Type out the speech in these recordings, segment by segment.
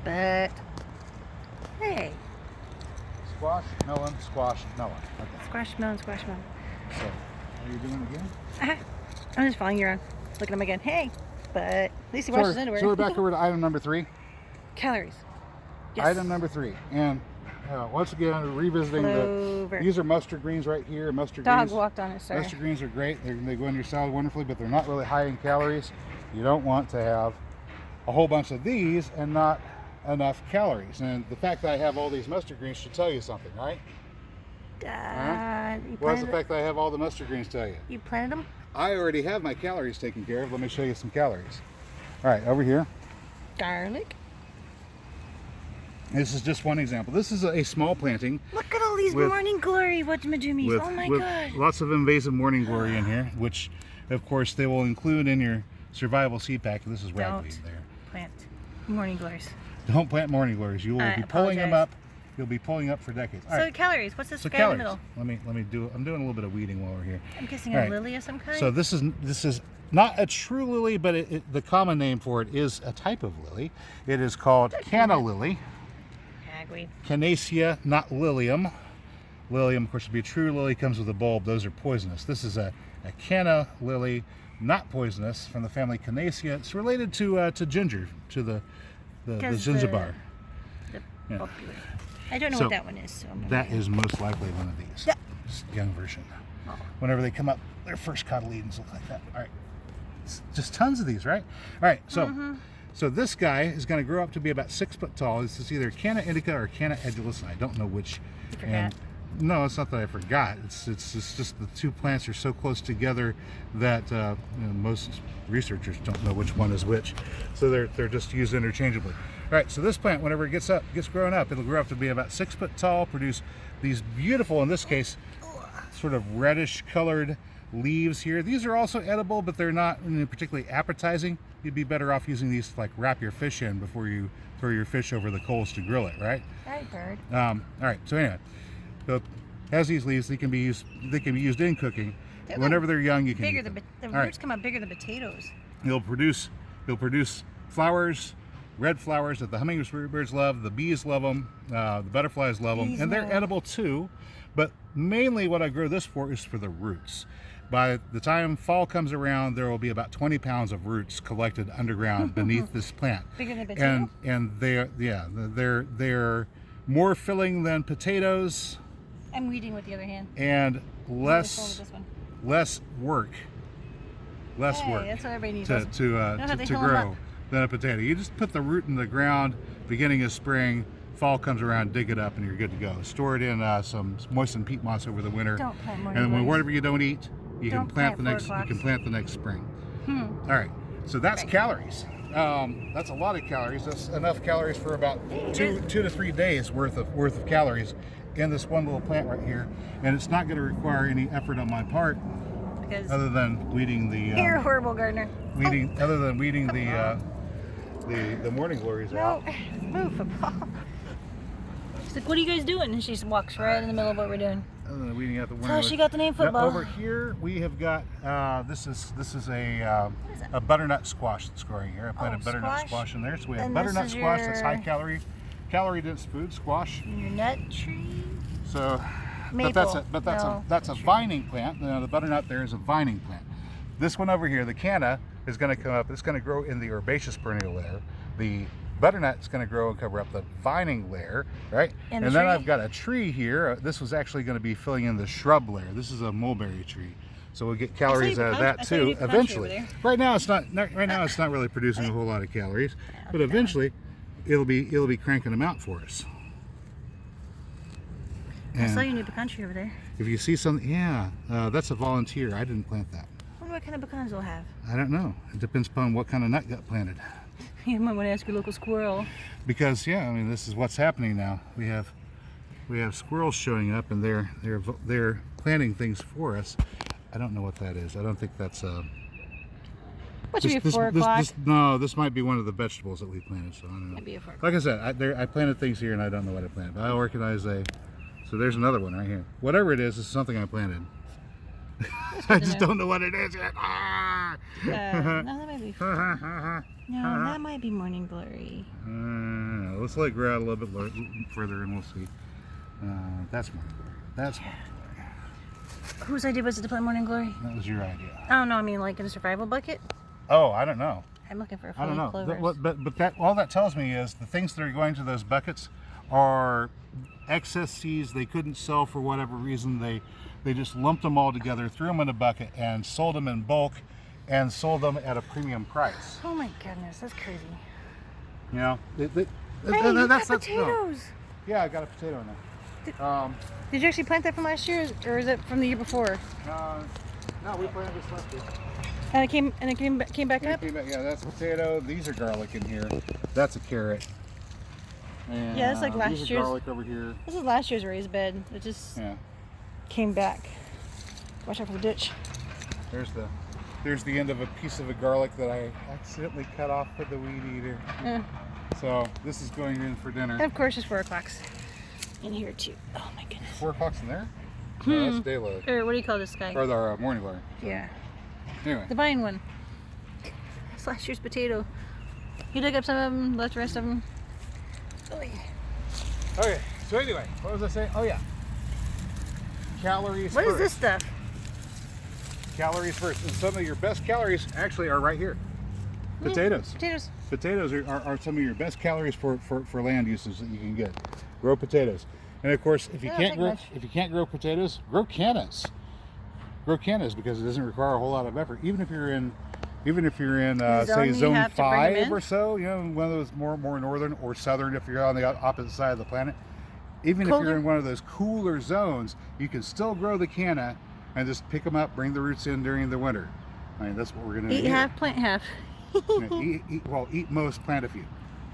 but hey. Squash, melon, squash, melon. Okay. Squash, melon, squash, melon. So, are you doing it again? I'm just following you around, looking at him again. Hey, but at least he washed his underwear. So we're back over to item number 3. Calories. Yes. Item number 3. And once again, revisiting these are mustard greens right here. Mustard greens. Dog walked on it, sorry. Mustard greens are great. They go in your salad wonderfully, but they're not really high in calories. You don't want to have a whole bunch of these and not enough calories. And the fact that I have all these mustard greens should tell you something, right? What does the fact that I have all the mustard greens tell you? You planted them? I already have my calories taken care of. Let me show you some calories. All right, over here. Garlic. This is just one example. This is a small planting. Look at all these morning glory whatchamajoomies. Oh my god. Lots of invasive morning glory in here, which of course they will include in your survival seed pack. This is ragweed there. Plant morning glories. Don't plant morning glories. You will be pulling them up. You'll be pulling up for decades. So right. Calories. What's this guy in the middle? Let me do. I'm doing a little bit of weeding while we're here. I'm guessing a lily of some kind. So this is not a true lily, but the common name for it is a type of lily. It is called canna lily. Canaceae, not lilium. Lilium, of course, would be a true lily, comes with a bulb. Those are poisonous. This is a canna lily, not poisonous, from the family Canaceae. It's related to ginger, to the zinzibar. Yeah. I don't know what that one is. So that is most likely one of these. Yeah. Young version. Oh. Whenever they come up, their first cotyledons look like that. All right. It's just tons of these, right? All right. So. So this guy is going to grow up to be about 6 foot tall. This is either Canna indica or Canna edulis, and I don't know which. You forgot. No, it's not that I forgot. It's just the two plants are so close together that most researchers don't know which one is which. So they're just used interchangeably. All right. So this plant, whenever it gets grown up, it'll grow up to be about 6 foot tall. Produce these beautiful, in this case, sort of reddish colored leaves here. These are also edible, but they're not particularly appetizing. You'd be better off using these to wrap your fish in before you throw your fish over the coals to grill it, right? Right, bird. All right. So anyway, so it has these leaves. They can be used in cooking. Whenever they're young, you can. Bigger. The roots come up bigger than potatoes. They'll produce flowers, red flowers that the hummingbirds love. The bees love them. The butterflies love them, and they're edible too. But mainly, what I grow this for is for the roots. By the time fall comes around, there will be about 20 pounds of roots collected underground beneath this plant. Bigger than potatoes? And they're more filling than potatoes. I'm weeding with the other hand. And less work. That's what everybody needs to grow than a potato. You just put the root in the ground, beginning of spring. Fall comes around, dig it up, and you're good to go. Store it in some moistened peat moss over the winter. Don't plant more. And then whatever you don't eat, you can plant the next spring. All right. So that's calories. That's a lot of calories. That's enough calories for about 2 to 3 days worth of calories in this one little plant right here. And it's not going to require any effort on my part, other than weeding the. You're a horrible gardener. Other than weeding the morning glories out. Move, football. She's like, what are you guys doing? And she just walks right in the middle of what we're doing. Weeding out the So she got the name football. Over here we have got this is a butternut squash that's growing here. I planted butternut squash in there, so we have butternut squash that's high calorie dense food squash. Your nut tree. So, Maple. That's a vining plant. Now the butternut there is a vining plant. This one over here, the canna, is going to come up. It's going to grow in the herbaceous perennial layer. The butternut is going to grow and cover up the vining layer, right? And then I've got a tree here. This was actually going to be filling in the shrub layer. This is a mulberry tree, so we'll get calories out of that too eventually. Right now it's not really producing a whole lot of calories, but eventually it'll be cranking them out for us. I saw your new pecan tree over there. If you see something, that's a volunteer. I didn't plant that. I wonder what kind of pecans they'll have. I don't know. It depends upon what kind of nut got planted. You might want to ask your local squirrel. Because this is what's happening now. We have squirrels showing up, and they're planting things for us. I don't know what that is. I don't think that's What should be 4 o'clock? No, this might be one of the vegetables that we planted. So I don't know. Might be a 4 o'clock. Like I said, I planted things here, and I don't know what I planted. But I recognize so there's another one right here. Whatever it is something I planted. I just don't know what it is yet. No, that might be. No, that might be morning glory. let's let it grow out a little bit further and we'll see. That's morning glory. That's morning glory. Whose idea was it to plant morning glory? That was your idea. Oh no, I mean like in a survival bucket. Oh, I don't know. I'm looking for a I don't know. clovers. But that all that tells me is the things that are going to those buckets are excess seeds they couldn't sell for whatever reason. They just lumped them all together, threw them in a bucket, and sold them in bulk, and sold them at a premium price. Oh my goodness, that's crazy. You know, Hey, you got potatoes. No. Yeah, I got a potato in there. Did you actually plant that from last year, or is it from the year before? No, we planted this last year. And it came back up. Yeah, that's a potato. These are garlic in here. That's a carrot. And, Yeah, that's like last these are year's. garlic over here. This is last year's raised bed. It just came back. Watch out for the ditch. There's the end of a piece of a garlic that I accidentally cut off with the weed eater. Yeah. So this is going in for dinner. And of course, there's 4 o'clocks in here too. Oh my goodness. 4 o'clock's in there? No, that's daylight. Or what do you call this guy? Or the morning glory. Yeah. Anyway. The vine one. It's last year's potato. You dug up some of them, left the rest of them. Oy. Okay, so anyway, what was I saying? Oh yeah. Calories What first. is this stuff? Calories first. And some of your best calories actually are right here. Potatoes. Potatoes. Potatoes are some of your best calories for land uses that you can get. Grow potatoes. And of course, if you can't grow potatoes, grow cannas. Grow cannas because it doesn't require a whole lot of effort. Even if you're in say zone 5 or so, you know, one of those more northern or southern, if you're on the opposite side of the planet. Even if you're in one of those cooler zones, you can still grow the canna and just pick them up, bring the roots in during the winter. I mean, that's what we're going to do. Eat half, plant half. Eat most, plant a few.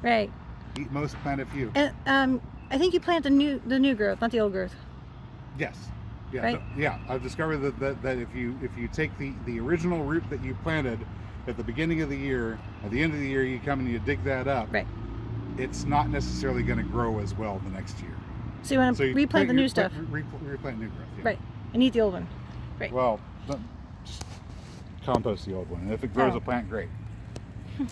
Right. Eat most, plant a few. And I think you plant the new growth, not the old growth. Yes. Yeah. Right? Yeah. I've discovered that if you take the original root that you planted at the beginning of the year, at the end of the year, you come and you dig that up. Right. It's not necessarily going to grow as well the next year. So you want to replant the new stuff. Replant new growth. Yeah. Right. And eat the old one. Right. Well, just compost the old one, and if it grows a plant, great.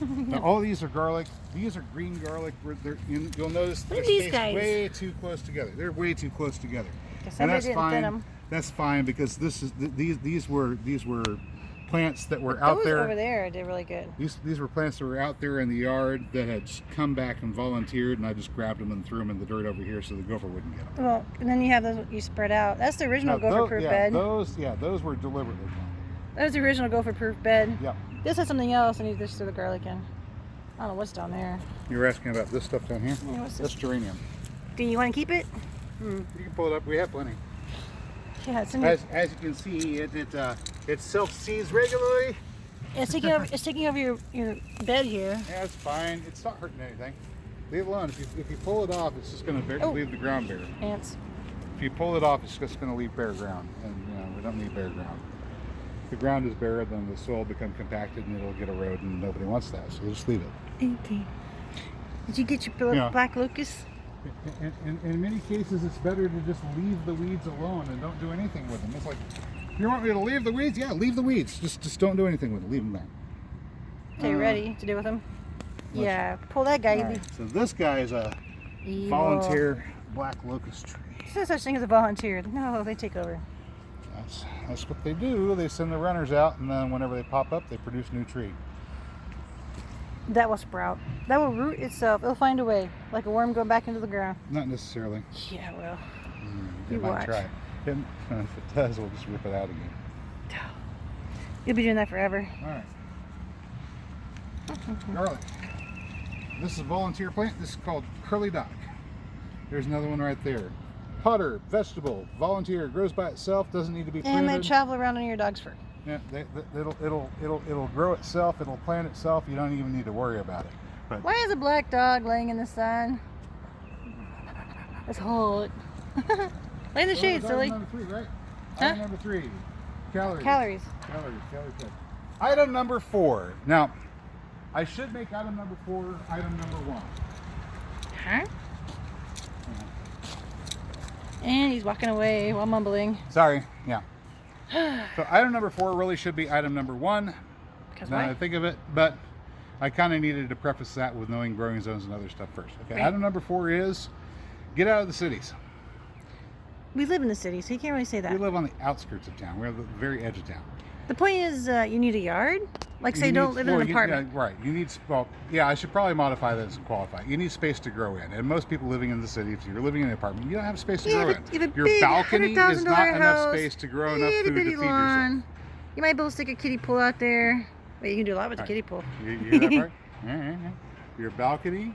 Now, all these are garlic. These are green garlic. You'll notice they're spaced way too close together. They're way too close together, and that's fine. That's fine because these were plants that were out there. Over there did really good. These were plants that were out there in the yard that had come back and volunteered, and I just grabbed them and threw them in the dirt over here so the gopher wouldn't get them. Well, and then you have those you spread out. That's the original gopher-proof bed. Those were deliberately planted. That was the original gopher-proof bed. Yep. This has something else, and you just threw the garlic in. I don't know what's down there. You were asking about this stuff down here? Yeah, what's this? This geranium. Do you want to keep it? You can pull it up. We have plenty. Yeah, it's as you can see, it self-seeds regularly. It's taking over your bed here. Yeah, it's fine. It's not hurting anything. Leave it alone. If you pull it off, it's just going to leave the ground bare. Ants. If you pull it off, it's just going to leave bare ground, and we don't need bare ground. If the ground is bare, then the soil becomes compacted and it'll get eroded, and nobody wants that. So you just leave it. Okay. Did you get your black locust? In many cases, it's better to just leave the weeds alone and don't do anything with them. It's like, you want me to leave the weeds? Yeah, leave the weeds. Just don't do anything with them. Leave them there. Okay, ready to do with them? Yeah, pull that guy. Right, so this guy is a volunteer black locust tree. There's no such thing as a volunteer. No, they take over. That's what they do. They send the runners out, and then whenever they pop up, they produce a new tree. That will sprout. That will root itself. It'll find a way, like a worm going back into the ground. Not necessarily. Yeah, well. You might try. If it does, we'll just rip it out again. You'll be doing that forever. All right. Garlic. This is a volunteer plant. This is called curly dock. There's another one right there. Potter, vegetable, volunteer, grows by itself, doesn't need to be planted. And they travel around on your dog's fur. Yeah, it'll grow itself. It'll plant itself. You don't even need to worry about it. But why is a black dog laying in the sun? It's hot. Lay in the shade, silly. Item number 3, right? Huh? Item number 3. Calories. Calories. Item number 4. Now, I should make item number 4 item number 1. Huh? And he's walking away while mumbling. Sorry. Yeah. So item number 4 really should be item number 1. Because now why? that I think of it, but I kind of needed to preface that with knowing growing zones and other stuff first. Okay, Right. item number 4 is get out of the cities. We live in the city, so you can't really say that. We live on the outskirts of town. We're at the very edge of town. The point is, you need a yard. Like, say, You don't need- live in well, an apartment. Yeah, right. You need, well, yeah, I should probably modify that and qualify. You need space to grow in. And most people living in the city, if you're living in an apartment, you don't have space to Yeah, grow but in. you have a Your big balcony is $100,000 not enough house, space to grow enough itty food to bitty feed lawn. yourself. You might be able to stick a kiddie pool out there. Wait, you can do a lot with a Right. kiddie pool. You hear that part? Your balcony.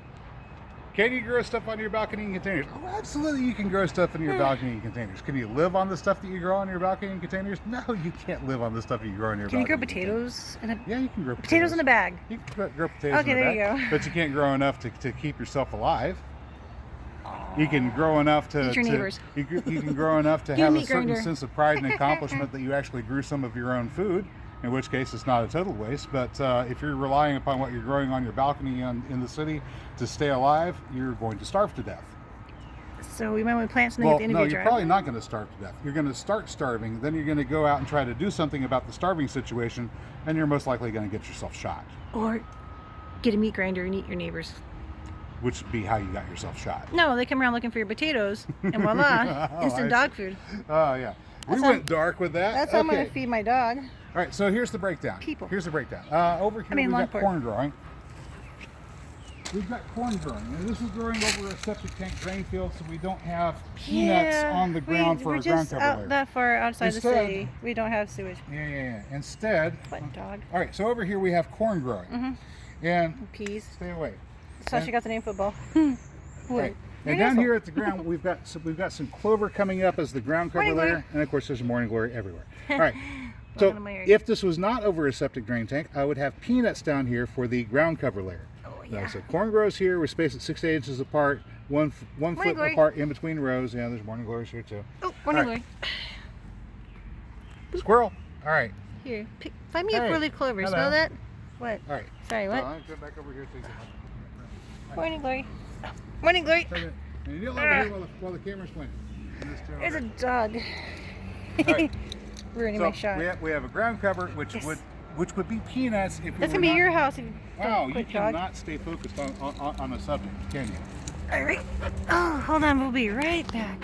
Can you grow stuff on your balcony in containers? Oh, absolutely, you can grow stuff in your balcony in containers. Can you live on the stuff that you grow on your balcony in containers? No, you can't live on the stuff that you grow on your Can you balcony. grow potatoes in a Yeah, you can grow potatoes in a bag? You can grow potatoes Okay, in a there bag, you go. but you can't grow enough to keep yourself alive. You can grow enough to... Eat your neighbors. You can grow enough to Get a have a meat certain grinder. sense of pride and accomplishment that you actually grew some of your own food, in which case it's not a total waste. But if you're relying upon what you're growing on your balcony in the city to stay alive, you're going to starve to death. So we might want to plant something Well, at the end no, of your you're driveway. probably not going to starve to death. You're going to start starving, then you're going to go out and try to do something about the starving situation, and you're most likely going to get yourself shot, Or get a meat grinder and eat your neighbors. which would be how you got yourself shot. No, they come around looking for your potatoes, and voila, Oh, instant I dog see. food. Oh, yeah. We That's went how- dark with that. That's how I'm Okay. going to feed my dog. All right, so here's the breakdown. People. Here's the breakdown. Over here we've lawn got pork. corn growing. We've got corn growing, and this is growing over a septic tank drain field, so we don't have peanuts on the ground for we're a ground just cover out layer. that far outside the Instead- city. We don't have sewage. Yeah. Instead, What dog? all right, so over here we have corn growing. Mm-hmm. And Peas. stay away. That's how she got the name football. Right. Wood. And down here at the ground, we've got some clover coming up as the ground cover Morning layer, glory. and of course there's morning glory everywhere. All right. So Welcome to my yard. if this was not over a septic drain tank, I would have peanuts down here for the ground cover layer. Oh, yeah. So corn grows here. We're spaced at 6 to 8 inches apart, one foot glory. apart in between rows. Yeah, there's morning glories here too. Oh, morning All right. glory. Squirrel. All right. Here, find me a Hey, four-leaf clover. hello. Smell that? What? All right. Sorry, what? I'm going back over here so you can... Morning glory. Morning glory. And you kneel over here while the camera's playing. There's a dog. All right. Ruining So my shot. we have a ground cover, which Yes. would be peanuts if we That's were gonna be not- your house. If you Wow, don't you quit, dog. cannot stay focused on a subject, can you? All right. Oh, hold on. We'll be right back.